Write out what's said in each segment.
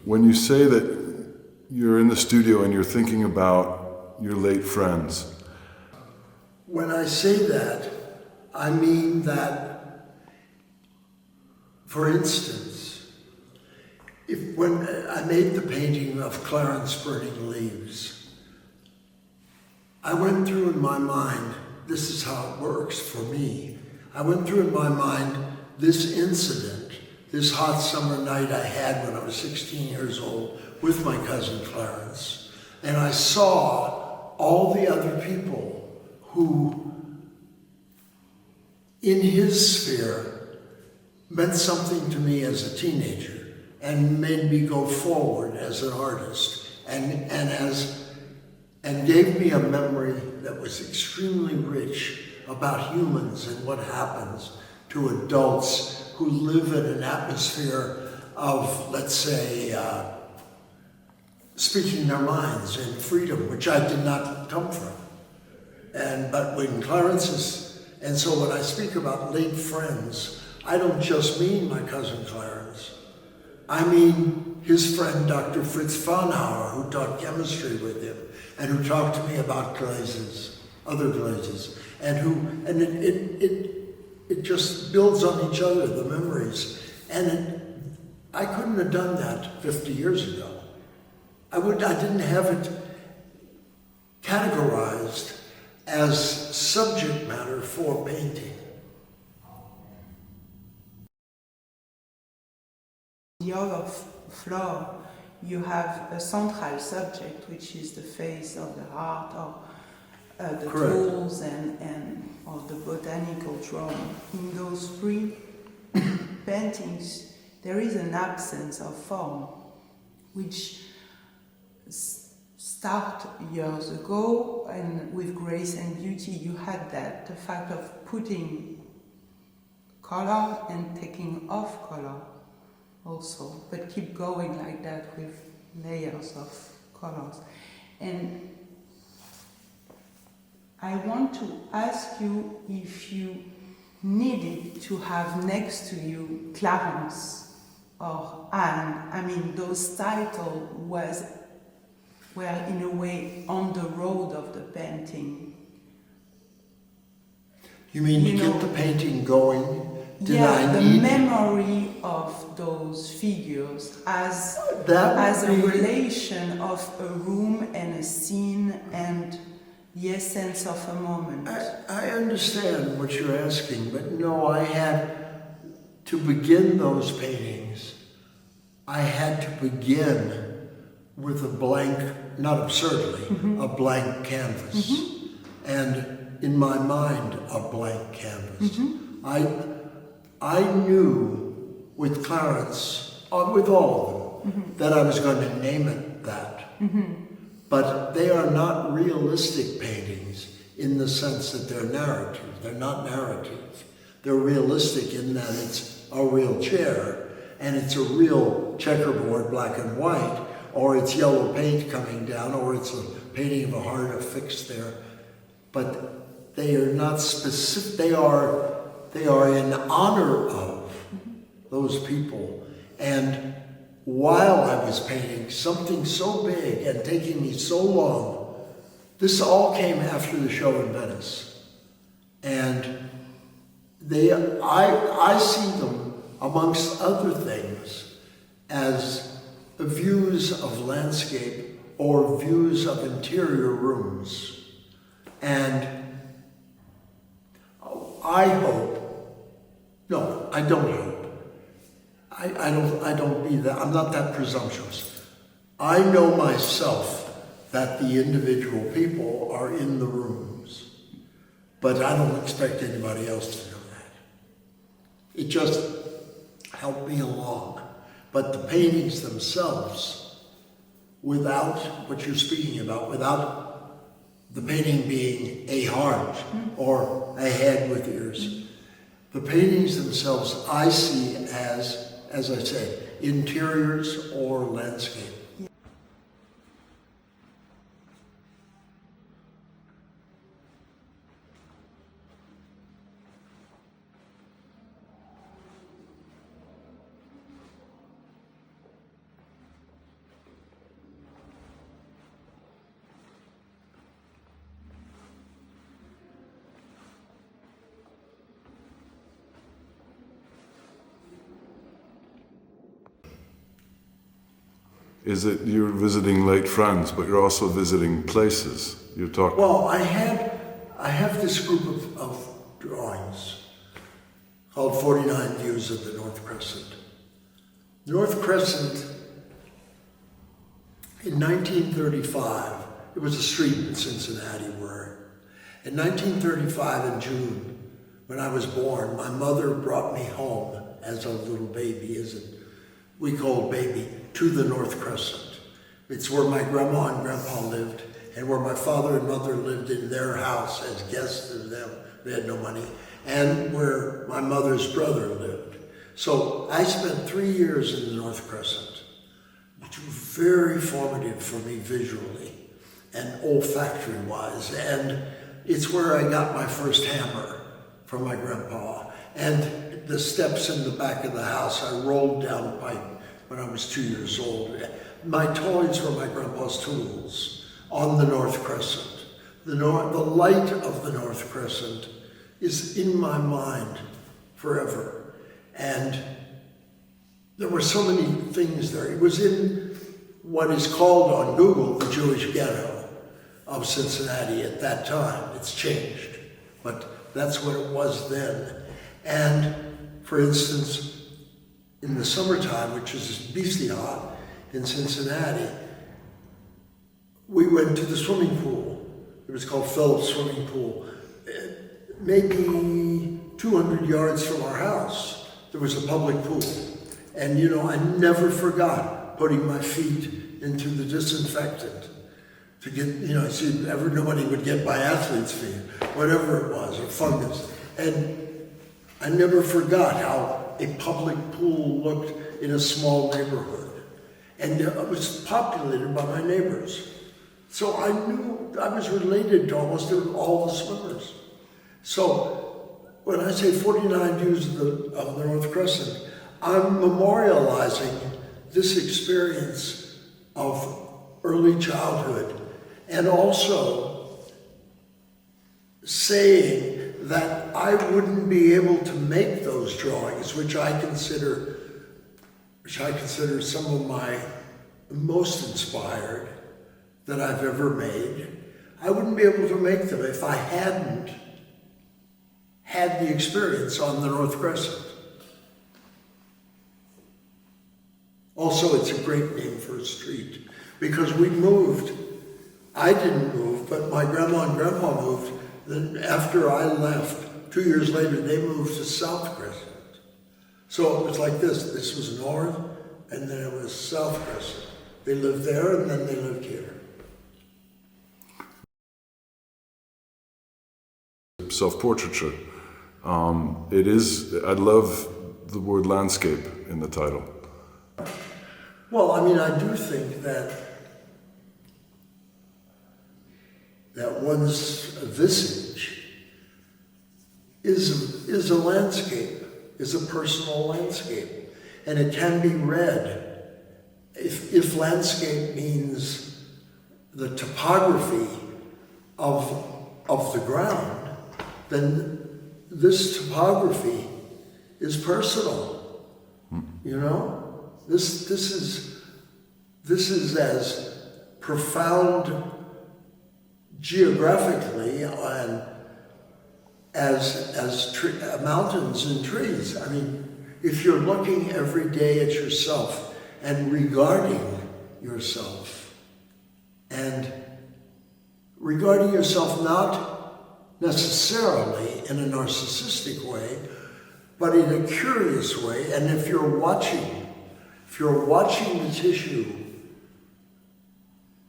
When you say that you're in the studio and you're thinking about your late friends. When I say that, I mean that, for instance, when I made the painting of Clarence burning leaves, I went through in my mind, this is how it works for me. I went through in my mind this incident, this hot summer night I had when I was 16 years old with my cousin Clarence, and I saw all the other people who, in his sphere, meant something to me as a teenager and made me go forward as an artist and gave me a memory that was extremely rich about humans and what happens to adults who live in an atmosphere of, let's say, speaking their minds and freedom, which I did not come from. But when and so when I speak about late friends, I don't just mean my cousin Clarence. I mean his friend, Dr. Fritz Fahnauer, who taught chemistry with him and who talked to me about glazes, other glazes, and it just builds on each other, the memories. And I couldn't have done that 50 years ago. I didn't have it categorized as subject matter for painting. The other floor, you have a central subject, which is the face of the heart, or the Correct. tools or the botanical drawing. In those three paintings, there is an absence of form, which started years ago, and with Grace and Beauty you had that, the fact of putting color and taking off color also, but keep going like that with layers of colors. And I want to ask you if you needed to have next to you Clarence or Anne. I mean, those titles were in a way on the road of the painting. You mean to get the painting going? The memory of those figures as a relation of a room and a scene and the essence of a moment. I understand what you're asking, but no, I had to begin those paintings. I had to begin with a blank, not absurdly, a blank canvas. And in my mind, a blank canvas. I knew with Clarence, with all of them, that I was going to name it that. But they are not realistic paintings in the sense that they're narrative. They're not narrative. They're realistic in that it's a real chair and it's a real checkerboard, black and white, or it's yellow paint coming down, or it's a painting of a heart affixed there. But they are not specific. They are in honor of those people. And while I was painting something so big and taking me so long, this all came after the show in Venice. And I see them, amongst other things, as views of landscape or views of interior rooms. And I hope, no, I don't hope. I don't be that, I'm not that presumptuous. I know myself that the individual people are in the rooms, but I don't expect anybody else to know that. It just helped me along. But the paintings themselves, without what you're speaking about, without the painting being a heart or a head with ears, the paintings themselves I see as I say, interiors or landscape. is that you're visiting late friends, but you're also visiting places. You're talking. Well, I have this group of drawings called 49 Views of the North Crescent. North Crescent, in 1935, it was a street in Cincinnati where, in 1935 in June, when I was born, my mother brought me home as a little baby, we called baby, to the North Crescent. It's where my grandma and grandpa lived, and where my father and mother lived in their house as guests of them. They had no money. And where my mother's brother lived. So I spent 3 years in the North Crescent, which was very formative for me visually and olfactory-wise. And it's where I got my first hammer from my grandpa. And the steps in the back of the house, I rolled down the pipe when I was 2 years old. My toys were my grandpa's tools on the North Crescent. The light of the North Crescent is in my mind forever. And there were so many things there. It was in what is called on Google the Jewish ghetto of Cincinnati at that time. It's changed, but that's what it was then. And for instance, in the summertime, which is beastly hot in Cincinnati, we went to the swimming pool. It was called Phillips Swimming Pool. Maybe 200 yards from our house, there was a public pool. And you know, I never forgot putting my feet into the disinfectant to get, you know, see, nobody would get biathlete's feet, whatever it was, or fungus. And I never forgot how a public pool looked in a small neighborhood. And it was populated by my neighbors. So I knew I was related to almost all the swimmers. So when I say 49 Views of the North Crescent, I'm memorializing this experience of early childhood and also saying that I wouldn't be able to make those drawings, which I consider some of my most inspired that I've ever made. I wouldn't be able to make them if I hadn't had the experience on the North Crescent. Also, it's a great name for a street because we moved. I didn't move, but my grandma and grandpa moved. Then after I left, 2 years later, they moved to South Crescent. So it was like this. This was North, and then it was South Crescent. They lived there, and then they lived here. Self-portraiture. It is, I love the word landscape in the title. Well, I mean, I do think that one's visage is a landscape, is a personal landscape, and it can be read. If landscape means the topography of the ground, then this topography is personal. You know, this is as profound geographically and as mountains and trees. I mean, if you're looking every day at yourself and regarding yourself, and regarding yourself not necessarily in a narcissistic way, but in a curious way, and if you're watching the tissue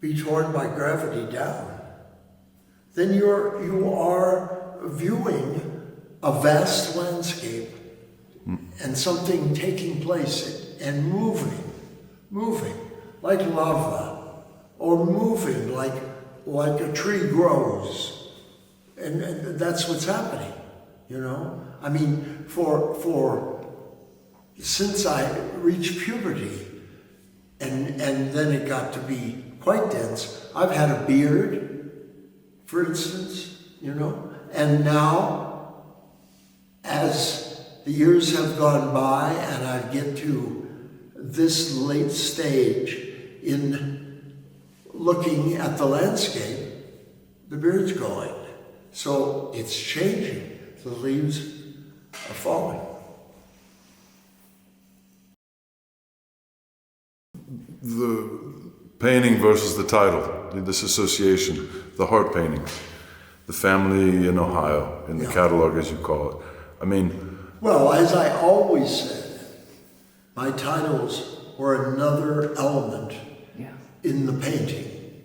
be torn by gravity down, then you are viewing a vast landscape and something taking place and moving like lava, or moving like a tree grows. And that's what's happening, you know? I mean, since I reached puberty, and then it got to be quite dense, I've had a beard, for instance, you know? And now, as the years have gone by and I get to this late stage in looking at the landscape, the beard's going. So it's changing. The leaves are falling. The painting versus the title, this association, the heart painting, the family in Ohio, in the catalog as you call it. I mean... Well, as I always said, my titles were another element in the painting,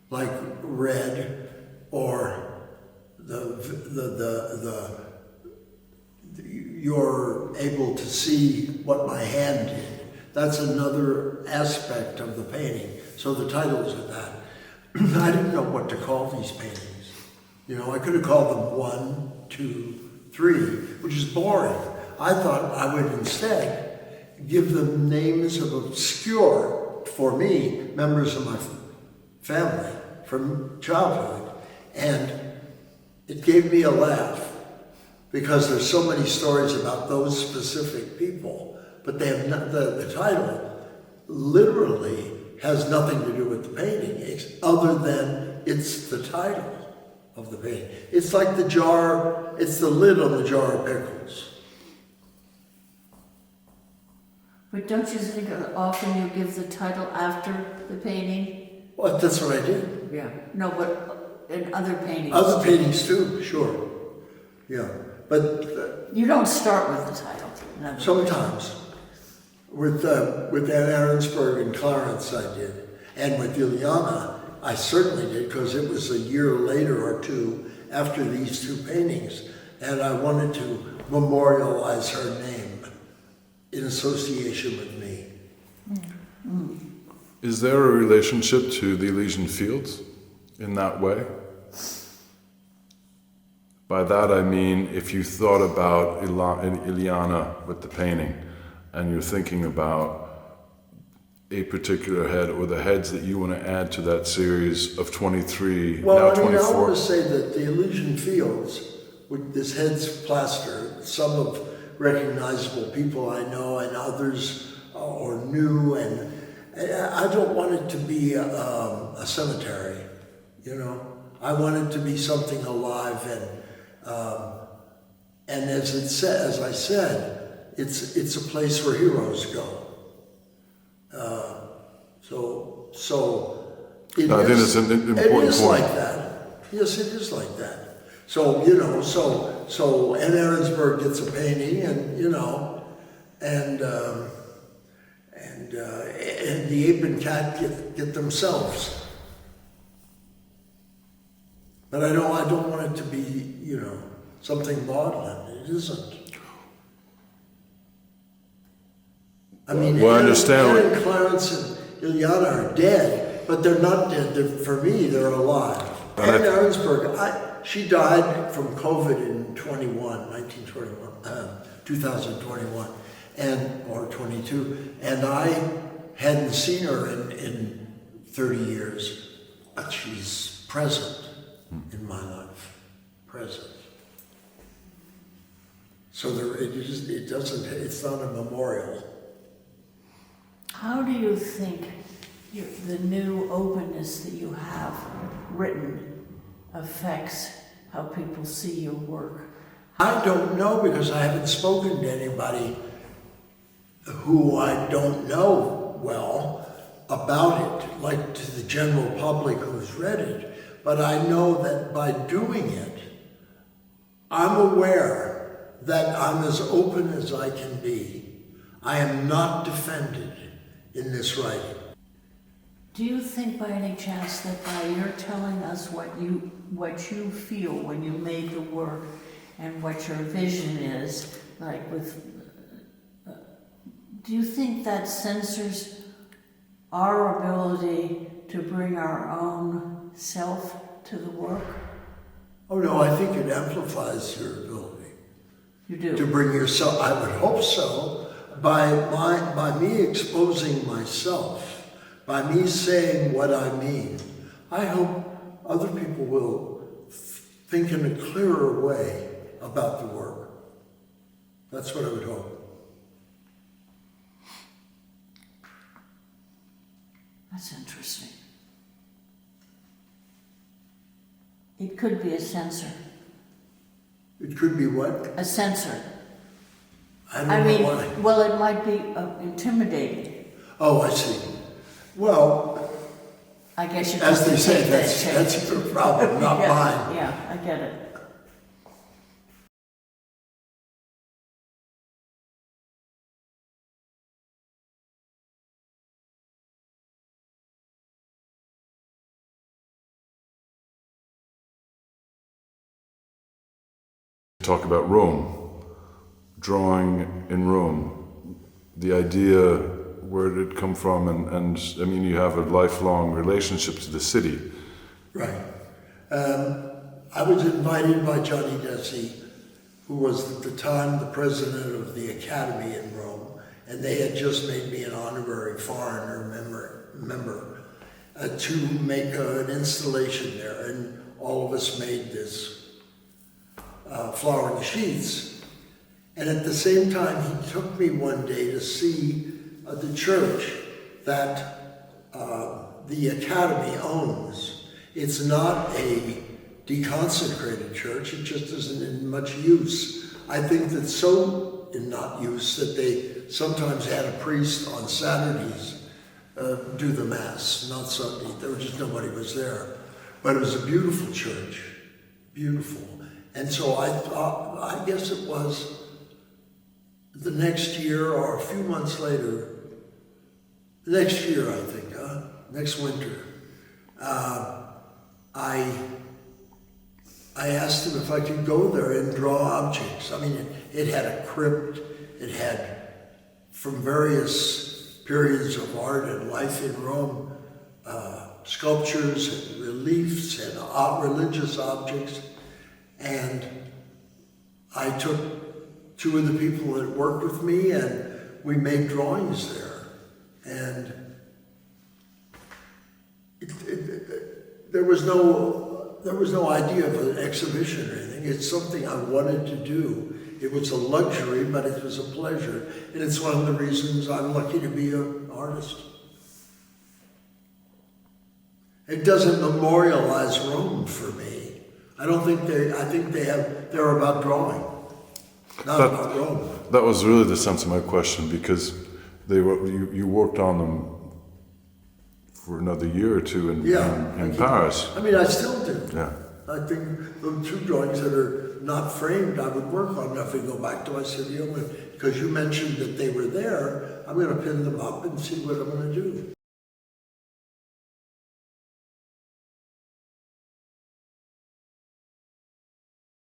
like red or you're able to see what my hand did. That's another aspect of the painting. So the titles are that. I didn't know what to call these paintings. You know, I could have called them 1, 2, 3, which is boring. I thought I would instead give them names of obscure, for me, members of my family from childhood. And it gave me a laugh because there's so many stories about those specific people, but they have not, the title literally has nothing to do with the painting, other than it's the title of the painting. It's like the jar, it's the lid on the jar of pickles. But don't you think often you give the title after the painting? Well, that's what I did. Yeah. No, but in other paintings. Other paintings too, sure. Yeah, but you don't start with the title. No. sometimes. With Ann Ahrensberg and Clarence I did. And with Ileana, I certainly did, because it was a year later or two after these two paintings, and I wanted to memorialize her name in association with me. Is there a relationship to the Elysian Fields in that way? By that I mean, if you thought about Ileana with the painting, and you're thinking about a particular head or the heads that you want to add to that series of 23, well, now I mean, 24. I want to say that the Elysian Fields, with this head's plaster, some of recognizable people I know and others or new, and I don't want it to be a cemetery, you know. I want it to be something alive, and as I said, it's a place where heroes go. I think that's an important it is point. like that. Yes, it is like that. So, you know, so Ann Ahrensberg gets a painting, and you know, and the ape and cat get themselves. But I don't want it to be, you know, something maudlin. It isn't. I mean, well, I understand. Ann and Clarence and Ileana are dead, but they're not dead. For me, they're alive. Ann Ahrensberg, she died from COVID in 2021, or 22, and I hadn't seen her in 30 years, but she's present in my life, present. So it's not a memorial. How do you think the new openness that you have written affects how people see your work? I don't know, because I haven't spoken to anybody who I don't know well about it, like to the general public who's read it. But I know that by doing it, I'm aware that I'm as open as I can be. I am not defended in this writing. Do you think by any chance that by your telling us what you feel when you made the work and what your vision is, like with, do you think that censors our ability to bring our own self to the work? Oh no, I think it amplifies your ability. You do? To bring yourself, I would hope so, by me exposing myself, by me saying what I mean. I hope other people will think in a clearer way about the work. That's what I would hope. That's interesting. It could be a sensor. It could be what? A sensor. I don't I know mean, why. well, it might be intimidating. Oh, I see. Well, I guess you as have they to say, take that that's chance. your problem, not Yeah, mine. yeah, I get it. Talk about Rome, drawing in Rome, the idea, where did it come from, and I mean, you have a lifelong relationship to the city. Right. I was invited by Johnny Desi, who was at the time the president of the Academy in Rome, and they had just made me an honorary foreigner member to make an installation there, and all of us made this flowering sheaths. And at the same time, he took me one day to see the church that the Academy owns. It's not a deconsecrated church, it just isn't in much use. I think that's so in not use that they sometimes had a priest on Saturdays do the Mass, not Sunday. There was just nobody was there. But it was a beautiful church, beautiful. And so I thought, I guess it was the next year or a few months later, next year I think, next winter, I asked him if I could go there and draw objects. I mean, it had a crypt, it had from various periods of art and life in Rome, sculptures and reliefs and religious objects. And I took two of the people that worked with me and we made drawings there. And there was no idea of an exhibition or anything. It's something I wanted to do. It was a luxury, but it was a pleasure. And it's one of the reasons I'm lucky to be an artist. It doesn't memorialize Rome for me. I think they're about drawing, not about Rome. That was really the sense of my question, because you worked on them for another year or two in Paris. I mean, I still do. Yeah. I think the two drawings that are not framed, I would work on if we go back to my studio. Because you mentioned that they were there, I'm going to pin them up and see what I'm going to do.